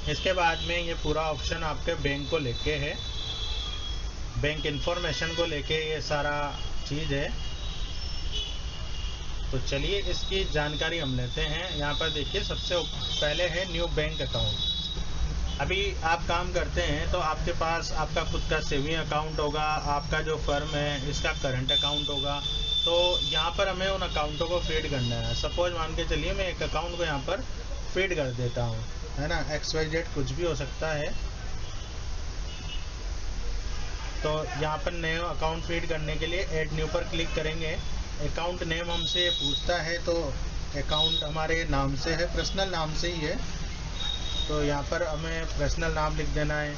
इसके बाद में ये पूरा ऑप्शन आपके बैंक को लेके है, बैंक इन्फॉर्मेशन को लेके ये सारा चीज़ है। तो चलिए इसकी जानकारी हम लेते हैं। यहाँ पर देखिए सबसे पहले है न्यू बैंक अकाउंट। अभी आप काम करते हैं तो आपके पास आपका खुद का सेविंग अकाउंट होगा, आपका जो फर्म है इसका करंट अकाउंट होगा। तो यहाँ पर हमें उन अकाउंटों को फीड करना है। सपोज मान के चलिए मैं एक अकाउंट को यहाँ पर फीड कर देता हूँ, है ना, XYZ कुछ भी हो सकता है। तो यहाँ पर न्यू अकाउंट फीड करने के लिए ऐड न्यू पर क्लिक करेंगे। अकाउंट नेम हमसे पूछता है, तो अकाउंट हमारे नाम से है, पर्सनल नाम से ही है, तो यहाँ पर हमें पर्सनल नाम लिख देना है।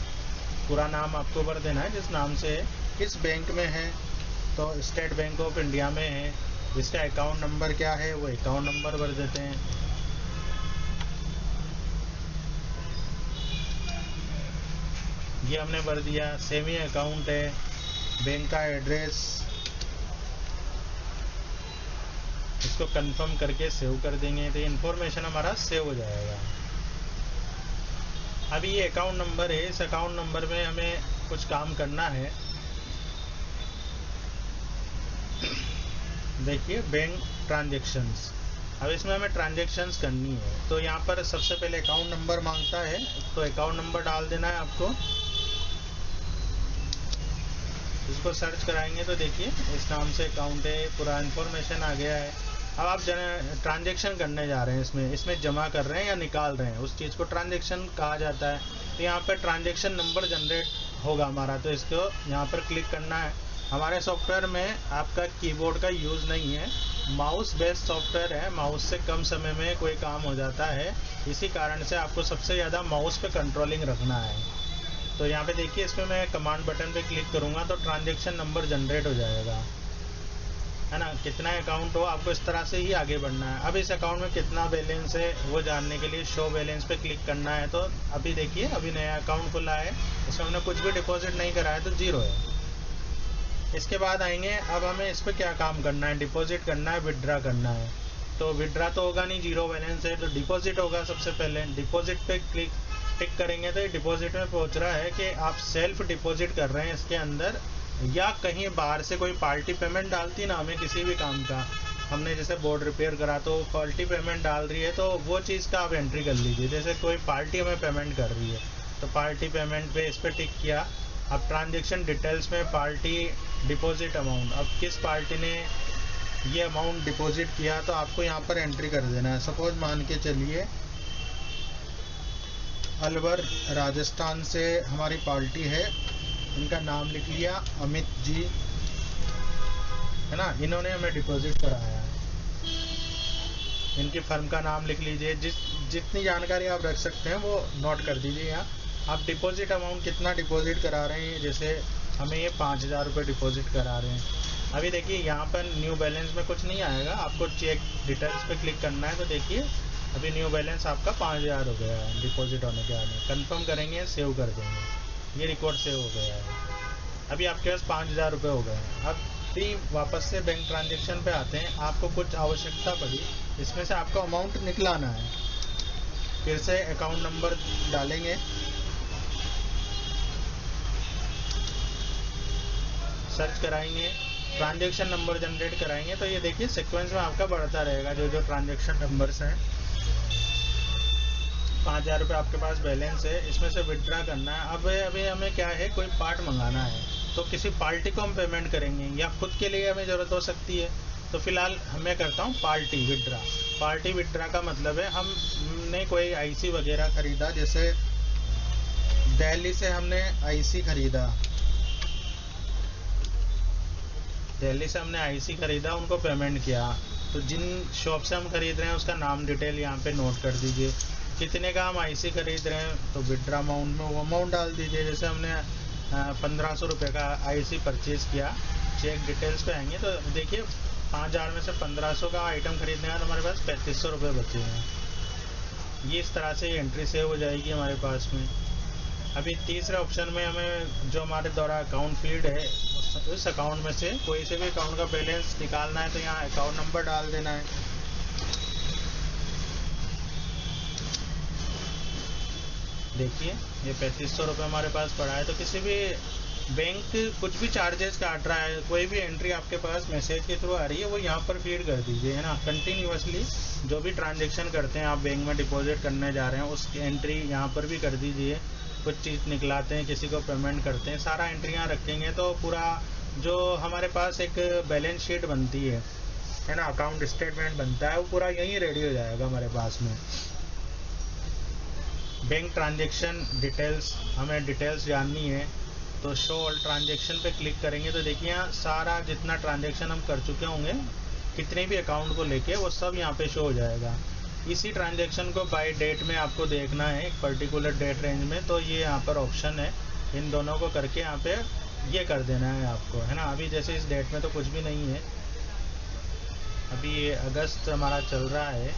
पूरा नाम आपको भर देना है जिस नाम से है। किस बैंक में है, तो स्टेट बैंक ऑफ इंडिया में है। इसका अकाउंट नंबर क्या है, वो अकाउंट नंबर भर देते हैं। ये हमने भर दिया। सेविंग अकाउंट है, बैंक का एड्रेस, इसको कंफर्म करके सेव कर देंगे तो इन्फॉर्मेशन हमारा सेव हो जाएगा। अभी ये अकाउंट नंबर है, इस अकाउंट नंबर में हमें कुछ काम करना है। देखिए बैंक ट्रांजेक्शन्स, अब इसमें हमें ट्रांजेक्शन्स करनी है। तो यहाँ पर सबसे पहले अकाउंट नंबर मांगता है, तो अकाउंट नंबर डाल देना है आपको। इसको सर्च कराएंगे तो देखिए इस नाम से अकाउंट है, पूरा इन्फॉर्मेशन आ गया है। अब आप ट्रांजेक्शन करने जा रहे हैं, इसमें जमा कर रहे हैं या निकाल रहे हैं, उस चीज़ को ट्रांजेक्शन कहा जाता है। तो यहाँ पर ट्रांजेक्शन नंबर जनरेट होगा हमारा, तो इसको यहाँ पर क्लिक करना है। हमारे सॉफ्टवेयर में आपका कीबोर्ड का यूज़ नहीं है, माउस बेस्ड सॉफ्टवेयर है, माउस से कम समय में कोई काम हो जाता है। इसी कारण से आपको सबसे ज़्यादा माउस पे कंट्रोलिंग रखना है। तो यहाँ पे देखिए इसमें मैं कमांड बटन पे क्लिक करूँगा तो ट्रांजेक्शन नंबर जनरेट हो जाएगा, है ना। कितना अकाउंट हो आपको इस तरह से ही आगे बढ़ना है। अब इस अकाउंट में कितना बैलेंस है वो जानने के लिए शो बैलेंस पे क्लिक करना है। तो अभी देखिए अभी नया अकाउंट खुला है, इसमें हमने कुछ भी डिपॉजिट नहीं करा है तो 0 है। इसके बाद आएंगे, अब हमें इस पर क्या काम करना है, डिपॉजिट करना है, विड्रा करना है। तो विड्रा तो होगा नहीं, 0 बैलेंस है, तो डिपॉजिट होगा। सबसे पहले डिपॉजिट पे टिक करेंगे तो ये डिपॉजिट में पहुंच रहा है कि आप सेल्फ डिपॉजिट कर रहे हैं इसके अंदर, या कहीं बाहर से कोई पार्टी पेमेंट डालती ना हमें किसी भी काम का, हमने जैसे बोर्ड रिपेयर करा तो पार्टी पेमेंट डाल रही है, तो वो चीज़ का आप एंट्री कर लीजिए। जैसे कोई पार्टी हमें पेमेंट कर रही है तो पार्टी पेमेंट पे इस पर टिक किया। अब ट्रांजेक्शन डिटेल्स में पार्टी डिपॉजिट अमाउंट, अब किस पार्टी ने ये अमाउंट डिपॉजिट किया तो आपको यहाँ पर एंट्री कर देना है। सपोज मान के चलिए अलवर राजस्थान से हमारी पार्टी है, इनका नाम लिख लिया अमित जी, है ना, इन्होंने हमें डिपॉजिट कराया है। इनकी फर्म का नाम लिख लीजिए, जितनी जानकारी आप रख सकते हैं वो नोट कर दीजिए। यहाँ आप डिपॉजिट अमाउंट कितना डिपॉजिट करा रहे हैं, जैसे हमें ये 5000 रुपये डिपॉजिट करा रहे हैं। अभी देखिए यहाँ पर न्यू बैलेंस में कुछ नहीं आएगा, आपको चेक डिटेल्स पे क्लिक करना है। तो देखिए अभी न्यू बैलेंस आपका 5000 हो गया है डिपॉजिट होने के बाद में। कन्फर्म करेंगे, सेव कर देंगे, ये रिकॉर्ड सेव हो गया है। अभी आपके पास 5000 रुपये हो गए हैं। अब भी वापस से बैंक ट्रांजेक्शन पे आते हैं, आपको कुछ आवश्यकता पड़ी, इसमें से आपको अमाउंट निकलाना है। फिर से अकाउंट नंबर डालेंगे, सर्च कराएंगे, ट्रांजेक्शन नंबर जनरेट कराएंगे, तो ये देखिए सीक्वेंस में आपका बढ़ता रहेगा जो जो ट्रांजेक्शन नंबर्स हैं। 5000 रुपये आपके पास बैलेंस है, इसमें से विड्रा करना है। अब अभी हमें क्या है, कोई पार्ट मंगाना है तो किसी पार्टी को हम पेमेंट करेंगे या खुद के लिए हमें ज़रूरत हो सकती है। तो फिलहाल मैं करता हूँ पार्टी विड्रा। पार्टी विड्रा का मतलब है हमने कोई आईसी वगैरह ख़रीदा, जैसे दिल्ली से हमने आईसी ख़रीदा, दिल्ली से हमने आईसी ख़रीदा, उनको पेमेंट किया। तो जिन शॉप से हम ख़रीद रहे हैं उसका नाम डिटेल यहाँ पे नोट कर दीजिए। कितने का हम आईसी ख़रीद रहे हैं तो विड्रा अमाउंट में वो अमाउंट डाल दीजिए। जैसे हमने 1500 रुपये का आईसी परचेज़ किया, चेक डिटेल्स पे आएंगे तो देखिए 5000 में से 1500 का आइटम खरीदने का तो हमारे पास 3500 रुपये बचे हैं। ये इस तरह से एंट्री सेव हो जाएगी हमारे पास में। अभी तीसरे ऑप्शन में हमें जो हमारे द्वारा अकाउंट फीड है उस अकाउंट में से कोई से भी अकाउंट का बैलेंस निकालना है, तो यहाँ अकाउंट नंबर डाल देना है। देखिए ये 3500 रुपये हमारे पास पड़ा है। तो किसी भी बैंक कुछ भी चार्जेस काट रहा है, कोई भी एंट्री आपके पास मैसेज के थ्रू आ रही है, वो यहाँ पर फीड कर दीजिए, है ना। कंटिन्यूसली जो भी ट्रांजेक्शन करते हैं आप बैंक में डिपॉजिट करने जा रहे हैं, उसकी एंट्री यहाँ पर भी कर दीजिए। कुछ चीज़ निकलाते हैं, किसी को पेमेंट करते हैं, सारा एंट्री यहाँ रखेंगे तो पूरा जो हमारे पास एक बैलेंस शीट बनती है ना, अकाउंट स्टेटमेंट बनता है, वो पूरा यहीं रेडी हो जाएगा हमारे पास में। बैंक ट्रांजेक्शन डिटेल्स, हमें डिटेल्स जाननी है तो शो ऑल ट्रांजेक्शन पे क्लिक करेंगे तो देखिए यहाँ सारा जितना ट्रांजेक्शन हम कर चुके होंगे, कितने भी अकाउंट को लेके, वो सब यहाँ पे शो हो जाएगा। इसी ट्रांजेक्शन को बाय डेट में आपको देखना है, एक पर्टिकुलर डेट रेंज में, तो ये यहाँ पर ऑप्शन है, इन दोनों को करके यहाँ पे ये कर देना है आपको, है ना। अभी जैसे इस डेट में तो कुछ भी नहीं है, अभी ये अगस्त हमारा चल रहा है,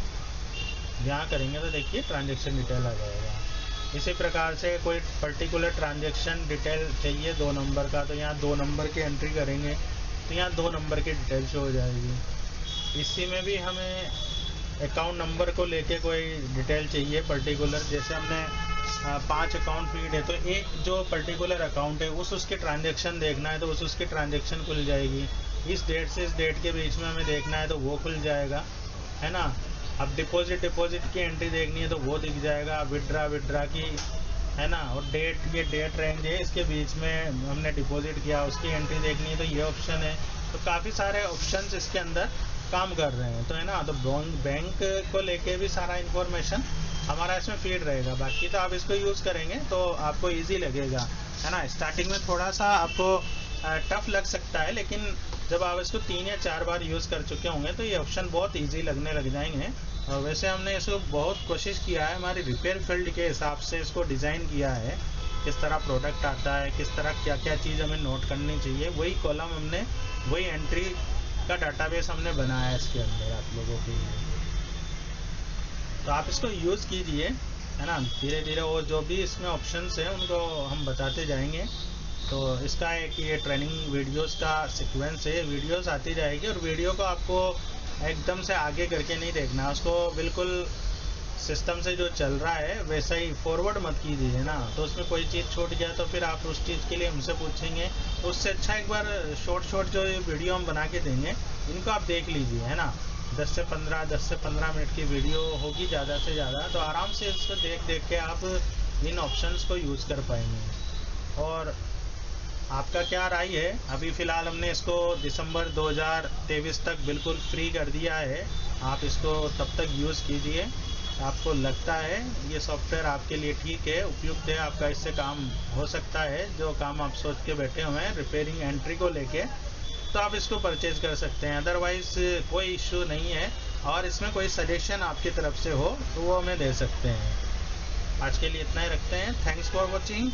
यहाँ करेंगे तो देखिए ट्रांजेक्शन डिटेल आ जाएगा। इसी प्रकार से कोई पर्टिकुलर ट्रांजेक्शन डिटेल चाहिए 2 नंबर का, तो यहाँ 2 नंबर की एंट्री करेंगे तो यहाँ 2 नंबर की डिटेल शो हो जाएगी। इसी में भी हमें अकाउंट नंबर को लेके कोई डिटेल चाहिए पर्टिकुलर, जैसे हमने 5 अकाउंट फीड है तो एक जो पर्टिकुलर अकाउंट है उसके ट्रांजेक्शन देखना है तो उसकी ट्रांजेक्शन खुल जाएगी। इस डेट से इस डेट के बीच में हमें देखना है तो वो खुल जाएगा, है ना। अब डिपॉजिट की एंट्री देखनी है तो वो दिख जाएगा, विड्रा की, है ना। और डेट, ये डेट रेंज है, इसके बीच में हमने डिपॉजिट किया उसकी एंट्री देखनी है तो ये ऑप्शन है। तो काफ़ी सारे ऑप्शंस इसके अंदर काम कर रहे हैं, तो है ना। तो बैंक को लेके भी सारा इन्फॉर्मेशन हमारा इसमें फीड रहेगा। बाकी तो आप इसको यूज़ करेंगे तो आपको ईजी लगेगा, है ना। स्टार्टिंग में थोड़ा सा आपको टफ लग सकता है, लेकिन जब आप इसको 3 या 4 बार यूज़ कर चुके होंगे तो ये ऑप्शन बहुत इजी लगने लग जाएंगे। और वैसे हमने इसको बहुत कोशिश किया है, हमारी रिपेयर फील्ड के हिसाब से इसको डिज़ाइन किया है, किस तरह प्रोडक्ट आता है, किस तरह क्या क्या चीज़ हमें नोट करनी चाहिए, वही कॉलम हमने, वही एंट्री का डाटाबेस हमने बनाया है इसके अंदर आप लोगों के लिए। तो आप इसको यूज़ कीजिए, है ना। धीरे धीरे वो जो भी इसमें ऑप्शंस हैं उनको हम बताते जाएंगे। तो इसका एक ये ट्रेनिंग वीडियोस का सीक्वेंस है, वीडियोस आती जाएगी और वीडियो को आपको एकदम से आगे करके नहीं देखना, उसको बिल्कुल सिस्टम से जो चल रहा है वैसा ही फॉरवर्ड मत कीजिए ना। तो उसमें कोई चीज़ छूट गया तो फिर आप उस चीज़ के लिए हमसे पूछेंगे, तो उससे अच्छा एक बार शॉर्ट जो वीडियो हम बना के देंगे इनको आप देख लीजिए, है ना। 10 से 15 मिनट की वीडियो होगी ज़्यादा से ज़्यादा, तो आराम से इसको देख के आप इन ऑप्शंस को यूज़ कर पाएंगे। और आपका क्या राय है, अभी फ़िलहाल हमने इसको दिसंबर 2023 तक बिल्कुल फ्री कर दिया है, आप इसको तब तक यूज़ कीजिए। आपको लगता है ये सॉफ्टवेयर आपके लिए ठीक है, उपयुक्त है, आपका इससे काम हो सकता है, जो काम आप सोच के बैठे हुए हैं रिपेयरिंग एंट्री को लेके, तो आप इसको परचेज कर सकते हैं। अदरवाइज़ कोई इश्यू नहीं है, और इसमें कोई सजेशन आपकी तरफ से हो तो वो हमें दे सकते हैं। आज के लिए इतना ही रखते हैं। Thanks for watching.